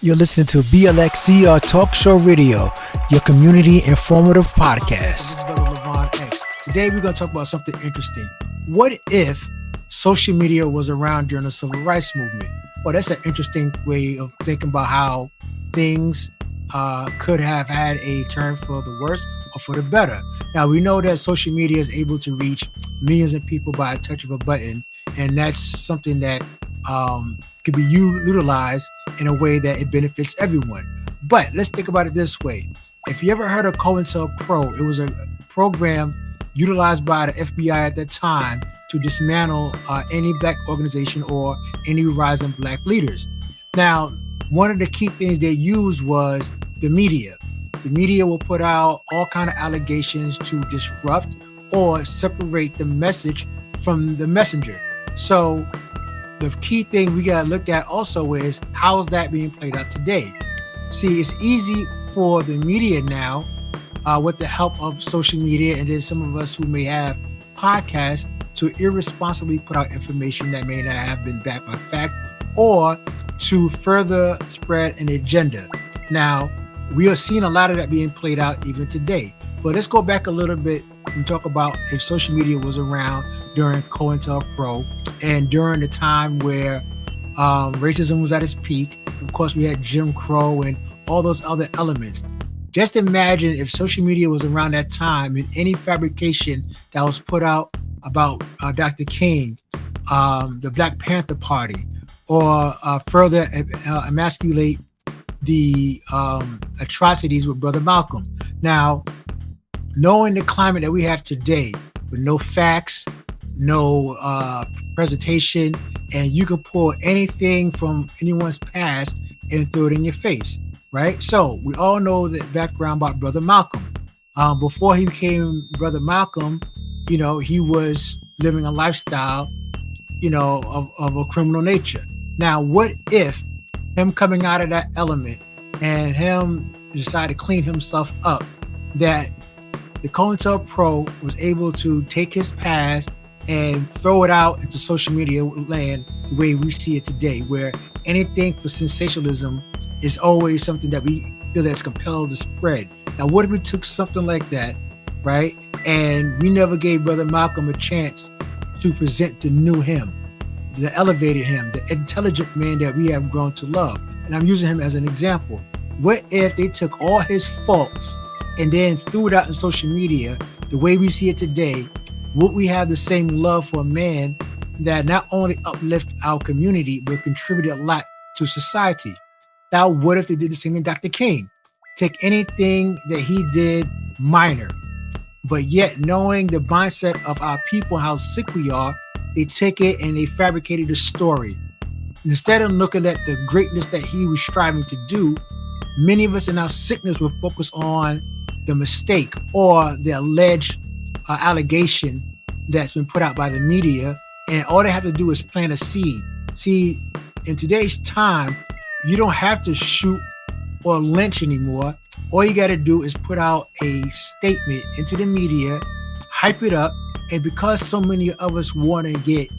You're listening to BLXCR Talk Show Radio, your community informative podcast. This is Brother Levon X. Today we're going to talk about something interesting. What if social media was around during the civil rights movement? Well, that's an interesting way of thinking about how things could have had a turn for the worse or for the better. Now, we know that social media is able to reach millions of people by a touch of a button, and that's something that could be utilized in a way that it benefits everyone. But let's think about it this way. If you ever heard of CointelPro, it was a program utilized by the FBI at that time to dismantle any black organization or any rising black leaders. Now, one of the key things they used was the media. The media will put out all kinds of allegations to disrupt or separate the message from the messenger. So the key thing we got to look at also is how's that being played out today? See, it's easy for the media now with the help of social media and then some of us who may have podcasts to irresponsibly put out information that may not have been backed by fact or to further spread an agenda. Now, we are seeing a lot of that being played out even today. But let's go back a little bit and talk about if social media was around during CointelPro and during the time where racism was at its peak. Of course, we had Jim Crow and all those other elements. Just imagine if social media was around that time and any fabrication that was put out about Dr. King, the Black Panther Party, or further emasculate the atrocities with Brother Malcolm. Now, knowing the climate that we have today with no facts, no presentation, and you can pull anything from anyone's past and throw it in your face, right? So we all know the background about Brother Malcolm. Before he became Brother Malcolm, he was living a lifestyle, of a criminal nature. Now, what if him coming out of that element and him decided to clean himself up, that the CointelPro was able to take his past and throw it out into social media land the way we see it today, where anything for sensationalism is always something that we feel that's compelled to spread. Now, what if we took something like that, right, and we never gave Brother Malcolm a chance to present the new him, the elevated him, the intelligent man that we have grown to love? And I'm using him as an example. What if they took all his faults and then threw it out in social media the way we see it today? Would we have the same love for a man that not only uplift our community, but contributed a lot to society? Now, what if they did the same in Dr. King? Take anything that he did minor, but yet knowing the mindset of our people, how sick we are, they take it and they fabricated a story. Instead of looking at the greatness that he was striving to do, many of us in our sickness will focus on the mistake or the alleged allegation that's been put out by the media, and all they have to do is plant a seed. See, in today's time, you don't have to shoot or lynch anymore. All you got to do is put out a statement into the media, hype it up, and because so many of us want to get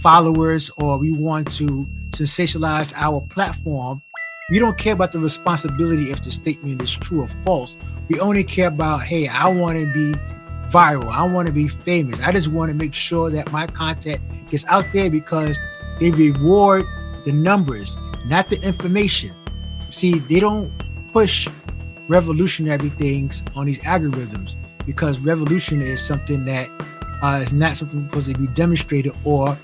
followers or we want to sensationalize our platform, we don't care about the responsibility if the statement is true or false. We only care about, hey, I want to be viral. I want to be famous. I just want to make sure that my content gets out there because they reward the numbers, not the information. See, they don't push revolutionary things on these algorithms because revolution is something that is not something supposed to be demonstrated or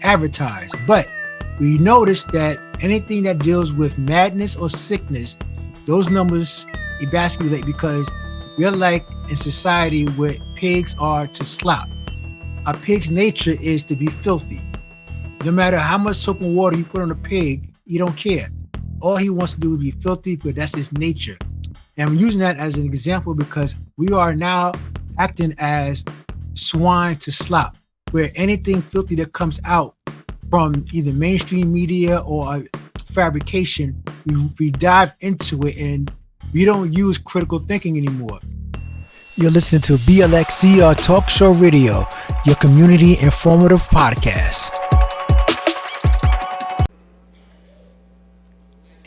advertised. But we notice that anything that deals with madness or sickness, those numbers emasculate because we're like in society where pigs are to slop. A pig's nature is to be filthy. No matter how much soap and water you put on a pig, he don't care. All he wants to do is be filthy because that's his nature. And I'm using that as an example because we are now acting as swine to slop, where anything filthy that comes out from either mainstream media or fabrication, we dive into it and we don't use critical thinking anymore. You're listening to BLXCR Talk Show Radio, your community informative podcast.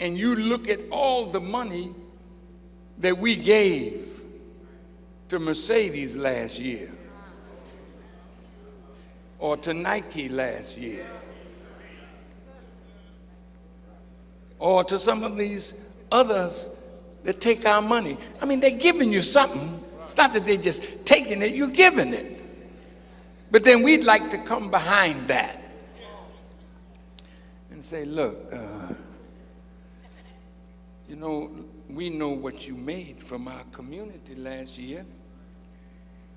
and you look at all the money that we gave to Mercedes last year, or to Nike last year, or to some of these others that take our money. I mean, they're giving you something. It's not that they're just taking it, you're giving it. But then we'd like to come behind that and say, look, you know, we know what you made from our community last year,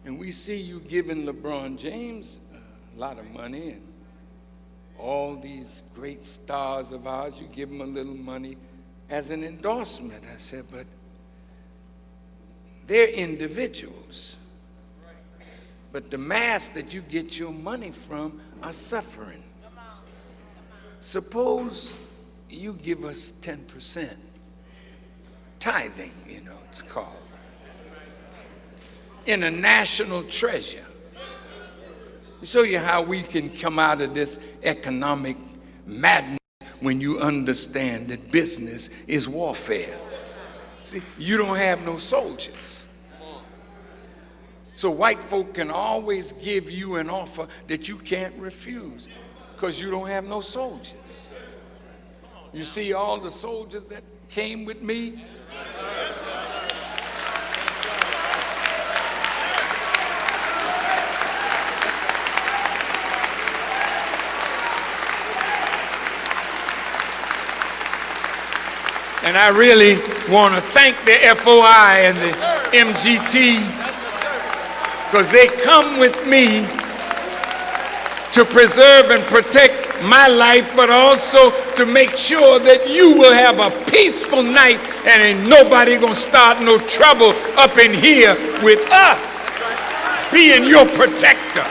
and we see you giving LeBron James a lot of money, and all these great stars of ours, you give them a little money as an endorsement. I said, but they're individuals. But the mass that you get your money from are suffering. Suppose you give us 10%. Tithing, you know, it's called. In a national treasure. To show you how we can come out of this economic madness when you understand that business is warfare. See, you don't have no soldiers. So white folk can always give you an offer that you can't refuse because you don't have no soldiers. You see all the soldiers that came with me? And I really want to thank the FOI and the MGT because they come with me to preserve and protect my life, but also to make sure that you will have a peaceful night and ain't nobody gonna start no trouble up in here with us being your protector.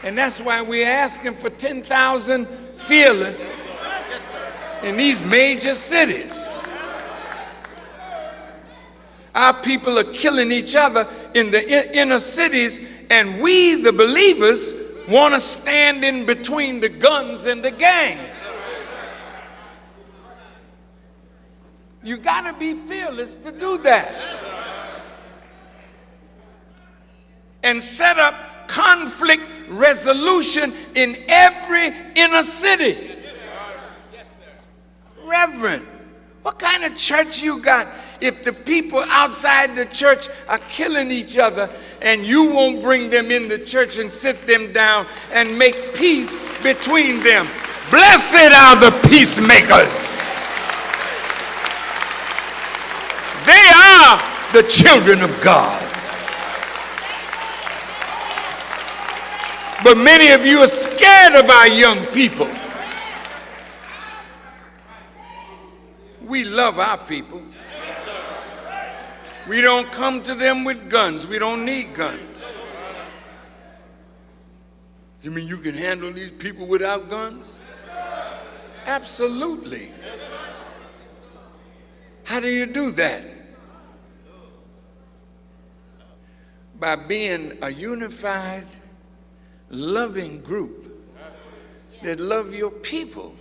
And that's why we're asking for 10,000 fearless in these major cities. Our people are killing each other in the inner cities, and we, the believers, want to stand in between the guns and the gangs. You got to be fearless to do that. And set up conflict resolution in every inner city. Reverend, what kind of church you got if the people outside the church are killing each other and you won't bring them in the church and sit them down and make peace between them? Blessed are the peacemakers. They are the children of God. But many of you are scared of our young people. We love our people. We don't come to them with guns. We don't need guns. You mean you can handle these people without guns? Absolutely. How do you do that? By being a unified, loving group that love your people.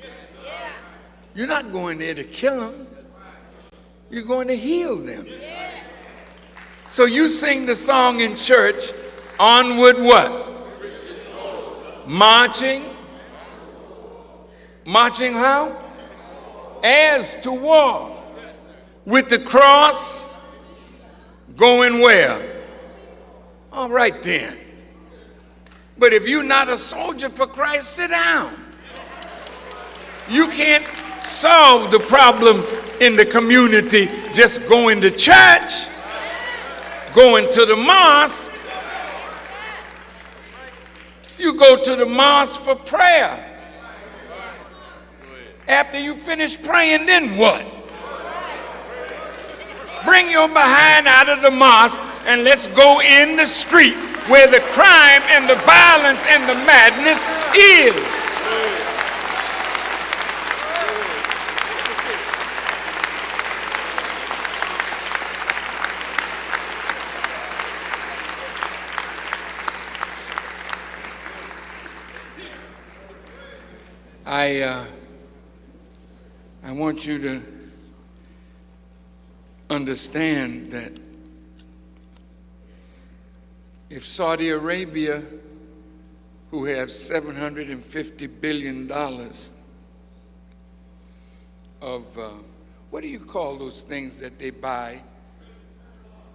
You're not going there to kill them. You're going to heal them. So you sing the song in church, onward what? Marching. Marching how? As to war. With the cross, going where? All right then. But if you're not a soldier for Christ, sit down. You can't solve the problem in the community just going to church, going to the mosque. You go to the mosque for prayer. After you finish praying, then what? Bring your behind out of the mosque and let's go in the street where the crime and the violence and the madness is. I want you to understand that if Saudi Arabia, who have $750 billion of, what do you call those things that they buy?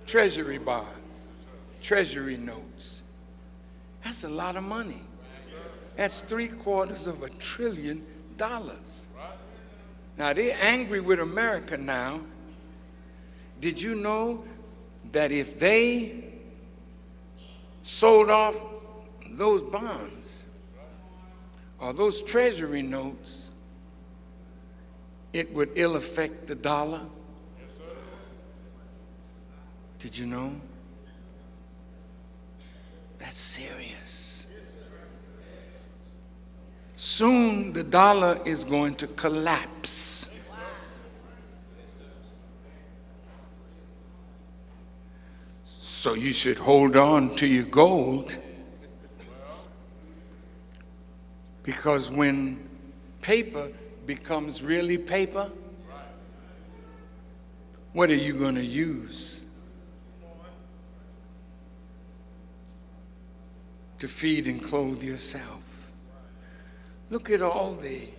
Treasury bonds, treasury notes. That's a lot of money. That's $750 billion. Now, they're angry with America now. Did you know that if they sold off those bonds or those treasury notes, it would ill affect the dollar? Did you know? That's serious. Soon the dollar is going to collapse. So you should hold on to your gold, because when paper becomes really paper, what are you going to use to feed and clothe yourself? Look at all the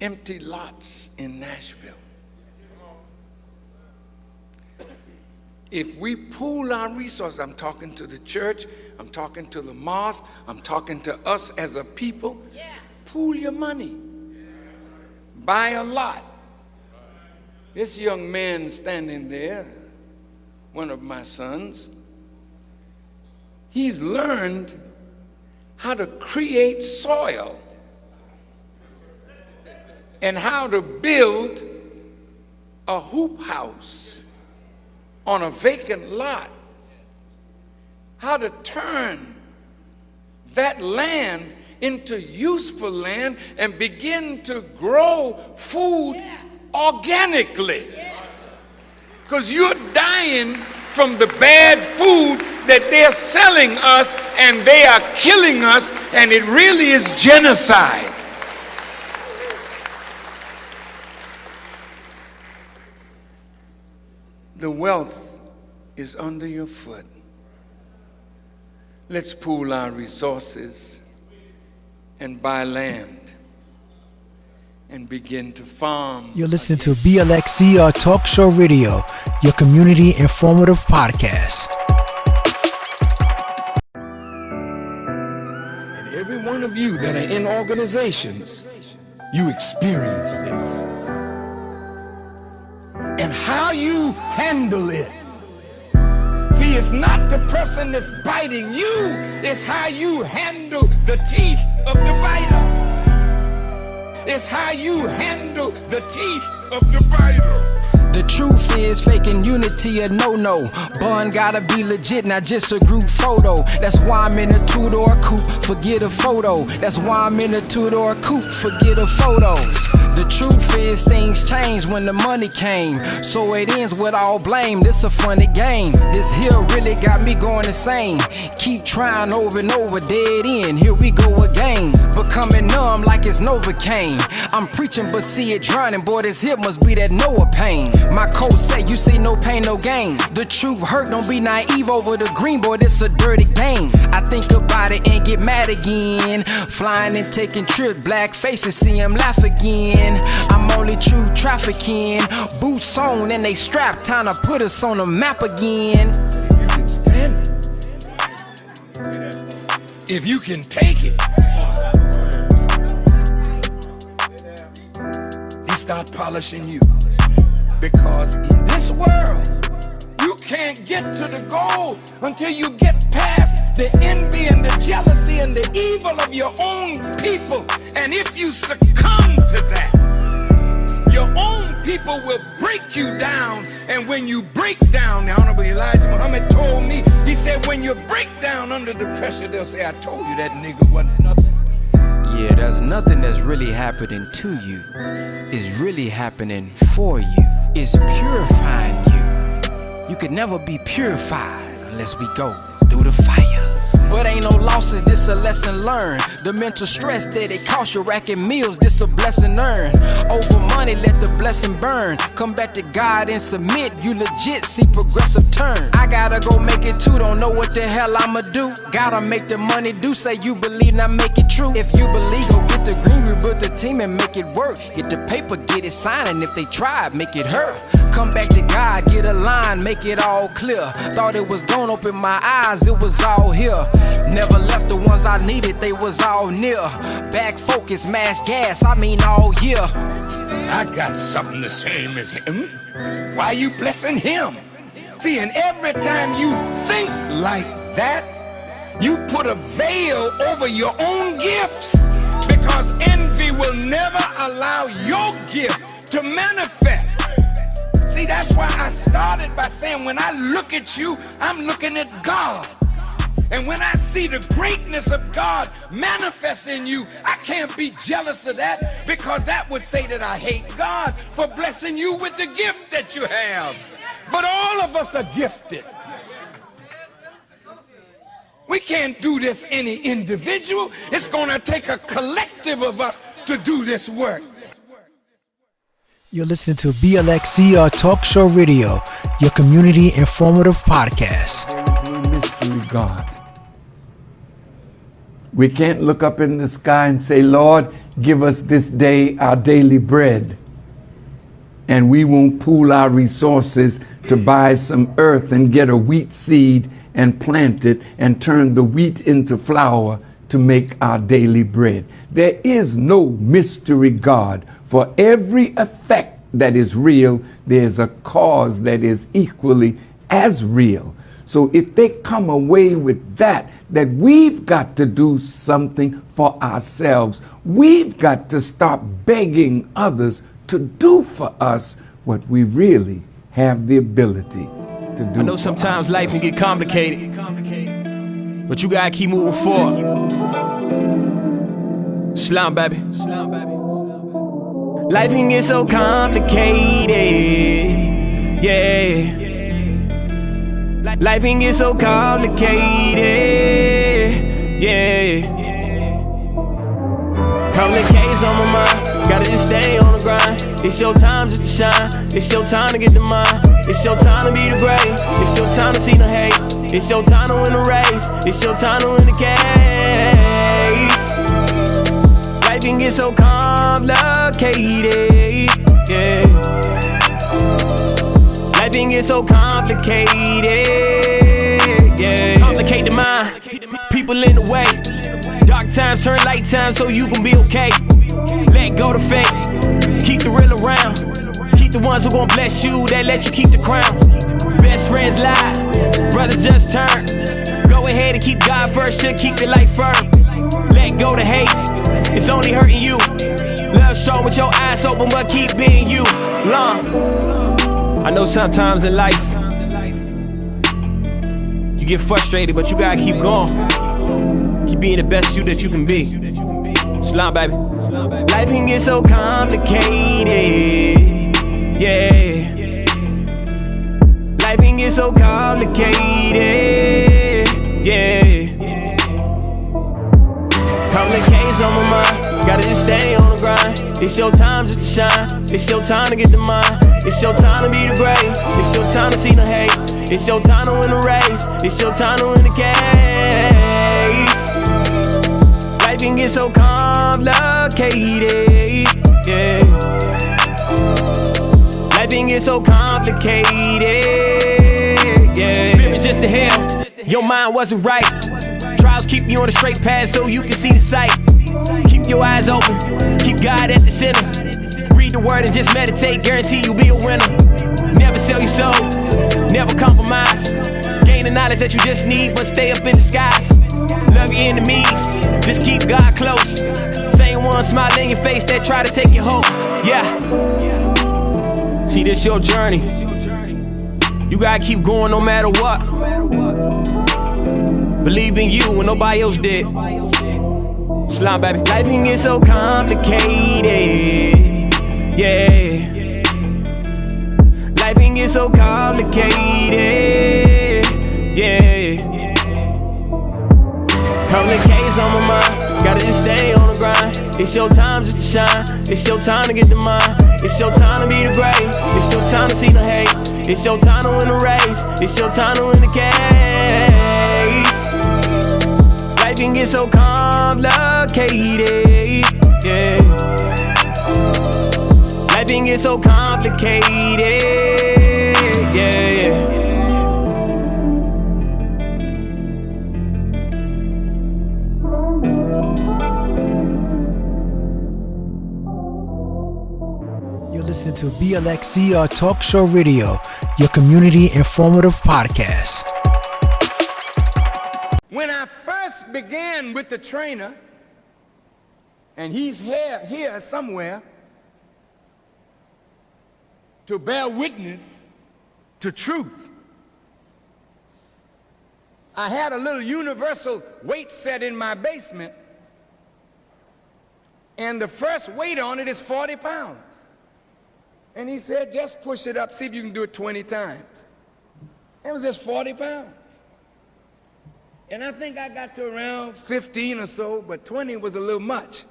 empty lots in Nashville. If we pool our resources, I'm talking to the church, I'm talking to the mosque, I'm talking to us as a people, pool your money. Buy a lot. This young man standing there, one of my sons, he's learned how to create soil and how to build a hoop house on a vacant lot, how to turn that land into useful land and begin to grow food organically. Because you're dying from the bad food that they're selling us, and they are killing us, and it really is genocide. The wealth is under your foot. Let's pool our resources and buy land and begin to farm. You're listening to BLXCR Talk Show Radio, your community informative podcast. And every one of you that are in organizations, you experience this. And how you handle it. See, it's not the person that's biting you, it's how you handle the teeth of the biter. It's how you handle the teeth of the biter. The truth is, faking unity a no-no. Bun gotta be legit, not just a group photo. That's why I'm in a two-door coupe, forget a photo. That's why I'm in a two-door coupe, forget a photo. The truth is, things changed when the money came, so it ends with all blame. This a funny game. This here really got me going insane. Keep trying over and over, dead end. Here we go again. Becoming numb like it's Novocaine. I'm preaching but see it drowning. Boy, this hip must be that Noah pain. My code say you see no pain, no gain. The truth hurt, don't be naive over the green, boy, this a dirty game. I think about it and get mad again. Flying and taking trips, black faces, see him laugh again. I'm only true trafficking. Boots on and they strap, time to put us on the map again. You can stand it. If you can take it, he start polishing you. Because in this world, you can't get to the goal until you get past the envy and the jealousy and the evil of your own people. And if you succumb to that, your own people will break you down. And when you break down, the Honorable Elijah Muhammad told me, he said, when you break down under the pressure, they'll say, I told you that nigga wasn't nothing. Yeah, there's nothing that's really happening to you. It's really happening for you. It's purifying you. You could never be purified unless we go through the fire. But ain't no losses, this a lesson learned. The mental stress that it costs you racking meals, this a blessing earned. Over money, let the blessing burn. Come back to God and submit, you legit see progressive turn. I gotta go make it too, don't know what the hell I'ma do. Gotta make the money do, say you believe, now make it true. If you believe, go get the green, rebuild the team and make it work. Get the paper, get it signed, and if they try, make it hurt. Come back to God, get a line, make it all clear. Thought it was gone, open my eyes, it was all here. Never left the ones I needed, they was all near. Back focus, mash gas, I mean all year. I got something the same as him. Why you blessing him? See, and every time you think like that, you put a veil over your own gifts, because envy will never allow your gift to manifest. See, that's why I started by saying when I look at you, I'm looking at God. And when I see the greatness of God manifest in you, I can't be jealous of that, because that would say that I hate God for blessing you with the gift that you have. But all of us are gifted. We can't do this any individual. It's going to take a collective of us to do this work. You're listening to BLXCR Talk Show Radio, your community informative podcast. Mystery God. We can't look up in the sky and say, Lord, give us this day our daily bread. And we won't pool our resources to buy some earth and get a wheat seed and plant it and turn the wheat into flour to make our daily bread. There is no mystery God. For every effect that is real, there's a cause that is equally as real. So if they come away with that we've got to do something for ourselves, we've got to stop begging others to do for us what we really have the ability to do. I know sometimes life can get complicated, but you gotta keep moving forward. Slum, baby. Life can get so complicated, yeah. Life can get so complicated, yeah. Complications on my mind, gotta just stay on the grind. It's your time just to shine, it's your time to get the mind. It's your time to be the great, it's your time to see the hate. It's your time to win the race, it's your time to win the case. Life can get so complicated, yeah. Life can get so complicated, yeah. Complicate the mind, people in the way. Dark times turn light times so you can be okay. Let go the fake, keep the real around. Keep the ones who gon' bless you, that let you keep the crown. Best friends lie, brothers just turn. Go ahead and keep God first, to keep your life firm. Let go the hate, it's only hurting you. Love strong with your eyes open, but keep being you. Long. I know sometimes in life you get frustrated, but you gotta keep going. Keep being the best you that you can be. Slum, baby. Life can get so complicated, yeah. Life can get so complicated, yeah. Complications on my mind, gotta just stay on the grind. It's your time just to shine, it's your time to get the mind. It's your time to be the great, it's your time to see the hate. It's your time to win the race, it's your time to win the case. Life can get so complicated, yeah. Life can get so complicated, yeah. Spirit just to hell, your mind wasn't right. Trials keep you on the straight path so you can see the sight. Keep your eyes open, keep God at the center. Read the word and just meditate, guarantee you'll be a winner. Never sell your soul, never compromise. Gain the knowledge that you just need, but stay up in disguise. Love your enemies, just keep God close. Same one smile in your face that try to take your hope. Yeah. See, this your journey. You gotta keep going no matter what. Believe in you when nobody else did. Slime, baby. Life can get so complicated, yeah. Life can get so complicated, yeah. It's your time just to shine. It's your time to get the mind. It's your time to be the great. It's your time to see the hate. It's your time to win the race. It's your time to win the case. Life can get so complicated, yeah. Life can get so complicated, yeah. You're listening to BLXCR Talk Show Radio, your community informative podcast. When I first began with the trainer, and he's here somewhere to bear witness to truth, I had a little universal weight set in my basement, and the first weight on it is 40 pounds. And he said, just push it up, see if you can do it 20 times. It was just 40 pounds. And I think I got to around 15 or so, but 20 was a little much.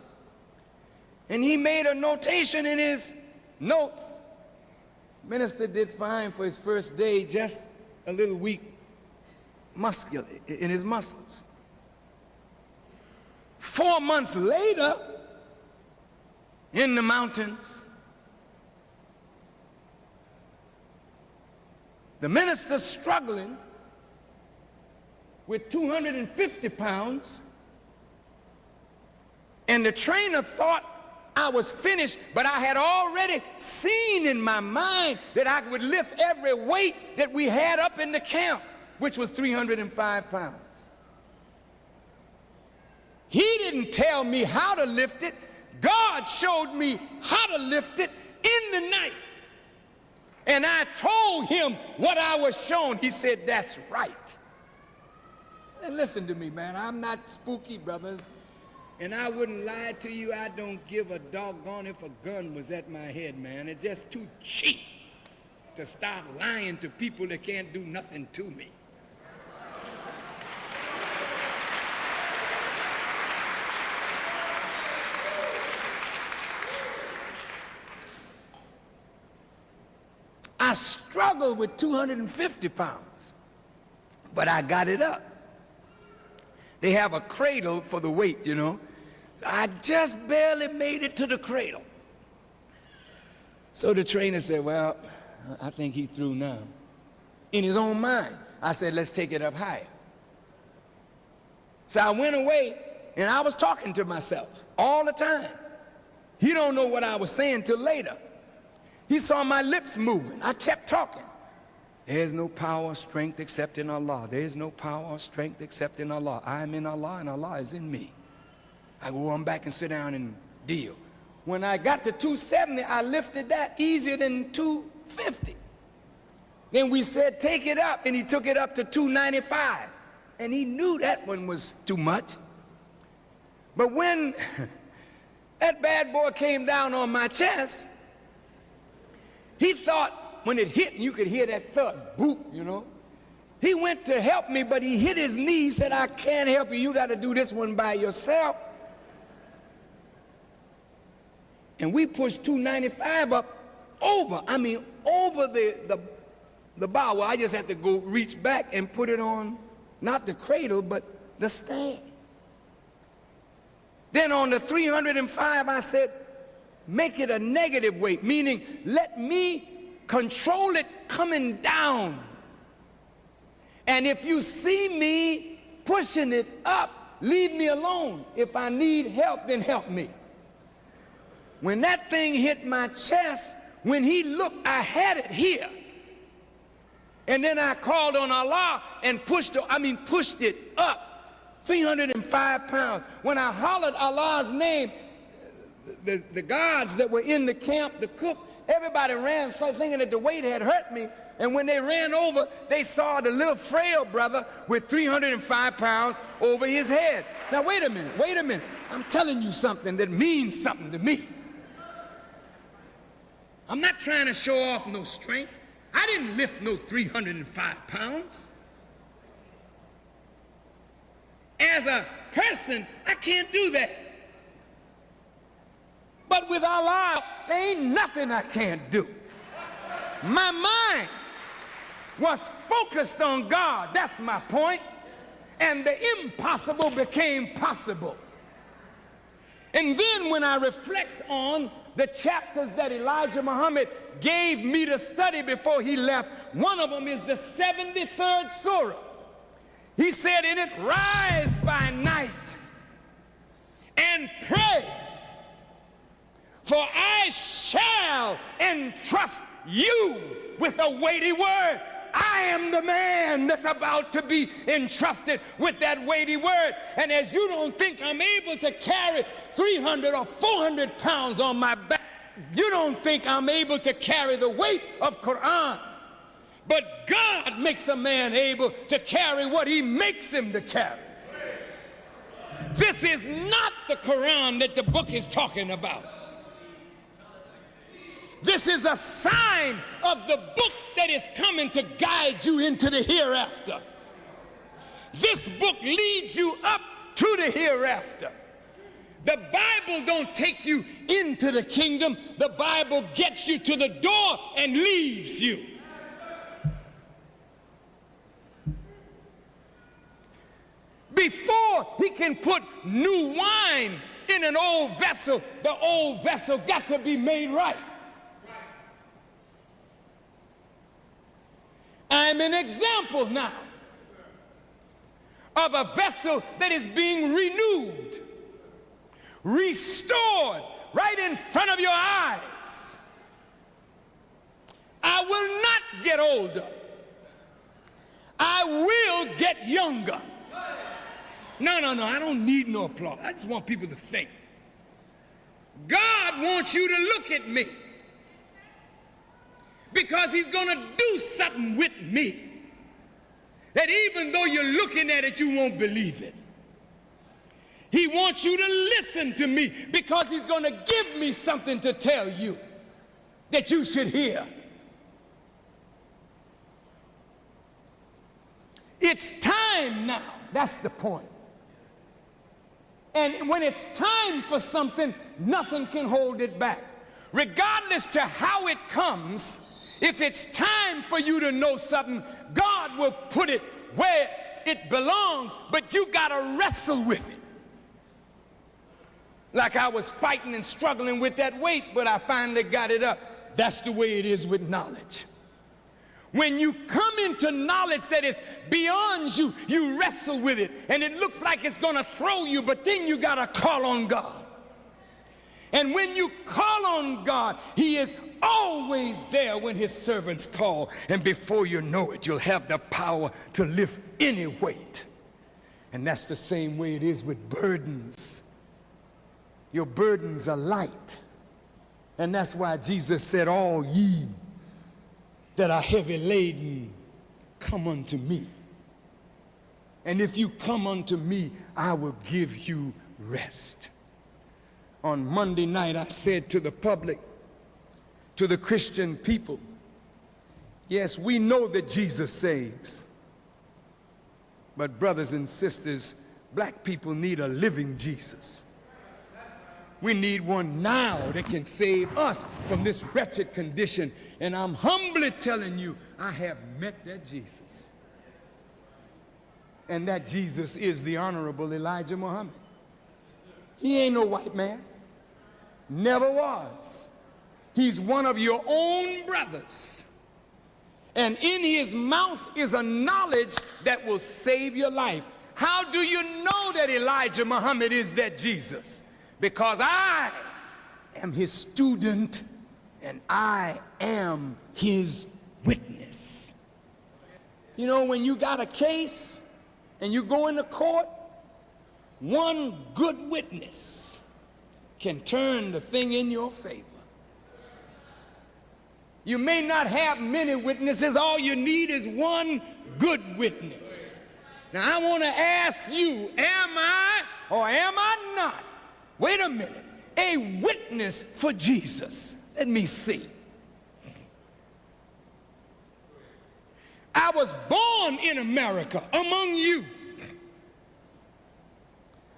And he made a notation in his notes. Minister did fine for his first day, just a little weak muscular in his muscles. 4 months later, in the mountains, the minister struggling with 250 pounds, and the trainer thought I was finished, but I had already seen in my mind that I would lift every weight that we had up in the camp, which was 305 pounds. He didn't tell me how to lift it. God showed me how to lift it in the night. And I told him what I was shown. He said, that's right. And listen to me, man. I'm not spooky, brothers. And I wouldn't lie to you. I don't give a doggone if a gun was at my head, man. It's just too cheap to start lying to people that can't do nothing to me. I struggled with 250 pounds, but I got it up. They have a cradle for the weight, you know. I just barely made it to the cradle. So the trainer said, well, I think he's through now. In his own mind, I said, let's take it up higher. So I went away, and I was talking to myself all the time. He don't know what I was saying till later. He saw my lips moving. I kept talking. There's no power or strength except in Allah. There's no power or strength except in Allah. I am in Allah and Allah is in me. I go on back and sit down and deal. When I got to 270, I lifted that easier than 250. Then we said, take it up, and he took it up to 295. And he knew that one was too much. But when that bad boy came down on my chest, he thought when it hit, you could hear that thud, boop, you know. He went to help me, but he hit his knee, said, I can't help you. You got to do this one by yourself. And we pushed 295 up over the bar. Well, I just had to go reach back and put it on, not the cradle, but the stand. Then on the 305, I said, make it a negative weight, meaning let me control it coming down. And if you see me pushing it up, leave me alone. If I need help, then help me. When that thing hit my chest, when he looked, I had it here. And then I called on Allah and pushed it up, 305 pounds. When I hollered Allah's name, the guards that were in the camp, the cook, everybody ran thinking that the weight had hurt me. And when they ran over, they saw the little frail brother with 305 pounds over his head. Now, wait a minute. I'm telling you something that means something to me. I'm not trying to show off no strength. I didn't lift no 305 pounds. As a person, I can't do that. But with Allah, there ain't nothing I can't do. My mind was focused on God. That's my point. And the impossible became possible. And then when I reflect on the chapters that Elijah Muhammad gave me to study before he left, one of them is the 73rd surah. He said in it, rise by night and pray, for I shall entrust you with a weighty word. I am the man that's about to be entrusted with that weighty word. And as you don't think I'm able to carry 300 or 400 pounds on my back, you don't think I'm able to carry the weight of Quran. But God makes a man able to carry what he makes him to carry. This is not the Quran that the book is talking about. This is a sign of the book that is coming to guide you into the hereafter. This book leads you up to the hereafter. The Bible don't take you into the kingdom. The Bible gets you to the door and leaves you. Before he can put new wine in an old vessel, the old vessel got to be made right. I'm an example now of a vessel that is being renewed, restored right in front of your eyes. I will not get older. I will get younger. No, I don't need no applause. I just want people to think. God wants you to look at me, because he's going to do something with me that even though you're looking at it, you won't believe it. He wants you to listen to me because he's going to give me something to tell you that you should hear. It's time now. That's the point. And when it's time for something, nothing can hold it back. Regardless to how it comes, if it's time for you to know something, God will put it where it belongs, but you got to wrestle with it. Like I was fighting and struggling with that weight, but I finally got it up. That's the way it is with knowledge. When you come into knowledge that is beyond you, you wrestle with it, and it looks like it's going to throw you, but then you got to call on God. And when you call on God, he is always there when his servants call. And before you know it, you'll have the power to lift any weight. And that's the same way it is with burdens. Your burdens are light. And that's why Jesus said, all ye that are heavy laden, come unto me. And if you come unto me, I will give you rest. On Monday night, I said to the public, to the Christian people, yes, we know that Jesus saves. But brothers and sisters, black people need a living Jesus. We need one now that can save us from this wretched condition. And I'm humbly telling you, I have met that Jesus. And that Jesus is the Honorable Elijah Muhammad. He ain't no white man. Never was. He's one of your own brothers. And in his mouth is a knowledge that will save your life. How do you know that Elijah Muhammad is that Jesus? Because I am his student and I am his witness. You know, when you got a case and you go into court, one good witness can turn the thing in your favor. You may not have many witnesses. All you need is one good witness. Now, I want to ask you, am I or am I not, wait a minute, a witness for Jesus? Let me see. I was born in America among you.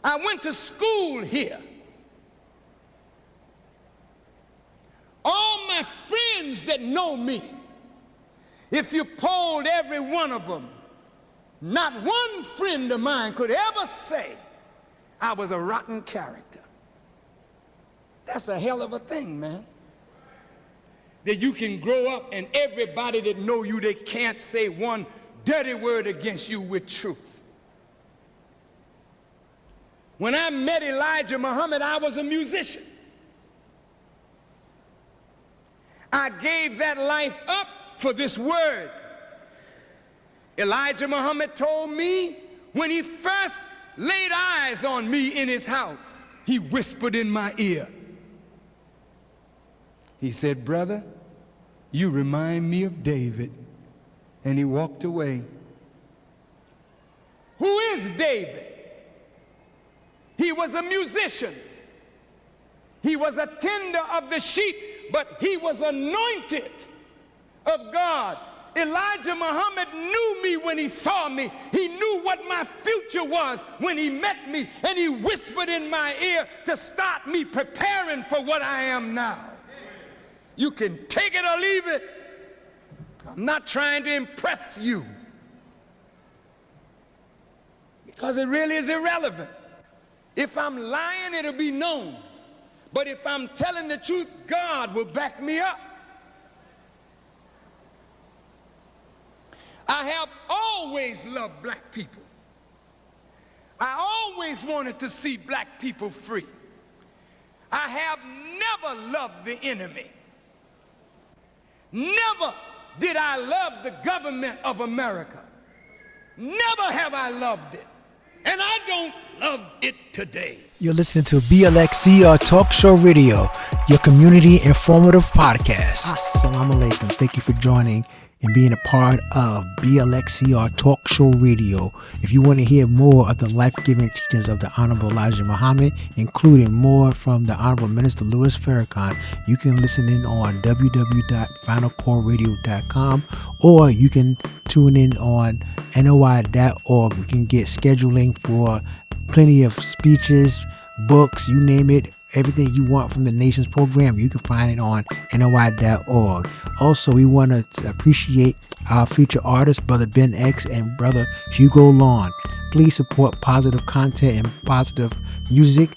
I went to school here. my friends that know me, if you polled every one of them, not one friend of mine could ever say I was a rotten character. That's a hell of a thing, man. That you can grow up and everybody that know you, they can't say one dirty word against you with truth. When I met Elijah Muhammad, I was a musician. I gave that life up for this word. Elijah Muhammad told me when he first laid eyes on me in his house, he whispered in my ear. He said, "Brother, you remind me of David." And he walked away. Who is David? He was a musician. He was a tender of the sheep, but he was anointed of God. Elijah Muhammad knew me when he saw me. He knew what my future was when he met me, and he whispered in my ear to start me preparing for what I am now. You can take it or leave it. I'm not trying to impress you, because it really is irrelevant. If I'm lying, it'll be known. But if I'm telling the truth, God will back me up. I have always loved black people. I always wanted to see black people free. I have never loved the enemy. Never did I love the government of America. Never have I loved it. And I don't love it today. You're listening to BLXCR Talk Show Radio, your community informative podcast. Assalamu alaikum. Thank you for joining and being a part of BLXCR Talk Show Radio. If you want to hear more of the life-giving teachings of the Honorable Elijah Muhammad, including more from the Honorable Minister Louis Farrakhan, you can listen in on www.finalcallradio.com, or you can tune in on NOI.org. You can get scheduling for plenty of speeches, books, you name it. Everything you want from the nation's program, you can find it on NOI.org. Also, we want to appreciate our featured artists, Brother Ben X and Brother Hugo Lawn. Please support positive content and positive music.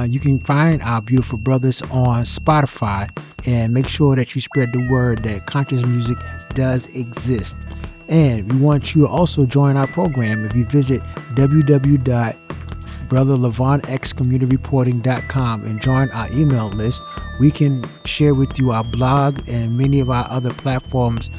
You can find our beautiful brothers on Spotify, and make sure that you spread the word that conscious music does exist. And we want you to also join our program if you visit www.brotherlevonxcommunityreporting.com and join our email list. We can share with you our blog and many of our other platforms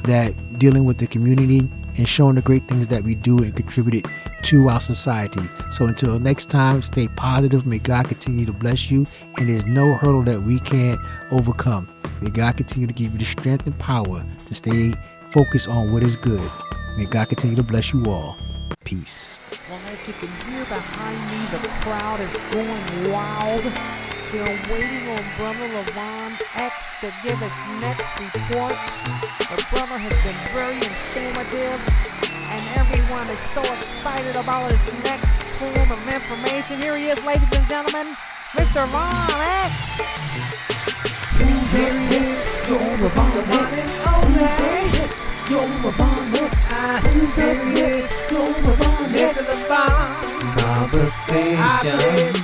that dealing with the community and showing the great things that we do and contributed to our society. So until next time, stay positive. May God continue to bless you, and there's no hurdle that we can't overcome. May God continue to give you the strength and power to stay focused on what is good. May God continue to bless you all. Peace. Well, as you can hear behind me, the crowd is going wild. They're waiting on Brother Levon X to give his next report. The brother has been very informative, and everyone is so excited about his next form of information. Here he is, ladies and gentlemen, Mr. Levon X. Here he is, your Levon X. Your Levon X. Here he is, your Levon X. Conversation.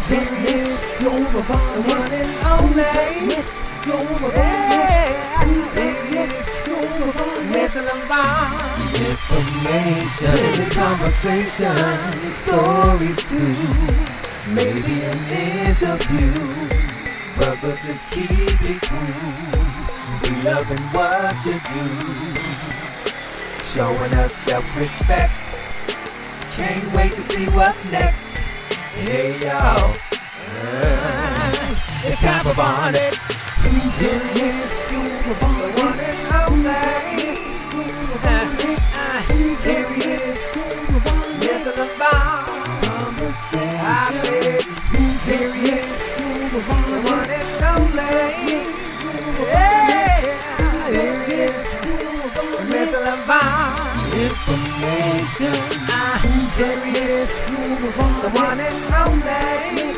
Here he is, your Levon X. Your Levon X. Here he is, your Levon X. Information, conversation, stories too. Maybe an interview. Brother, just keep it cool. We loving what you do, showing us self-respect. Can't wait to see what's next. Hey y'all, it's time for Bonnet. Here it is, the one and only. Here he is, Mr. Levon. Conversation. I said, here he is, the one and only. Yeah, here he is, Mr. Levon. Information. Here he is, the one and only.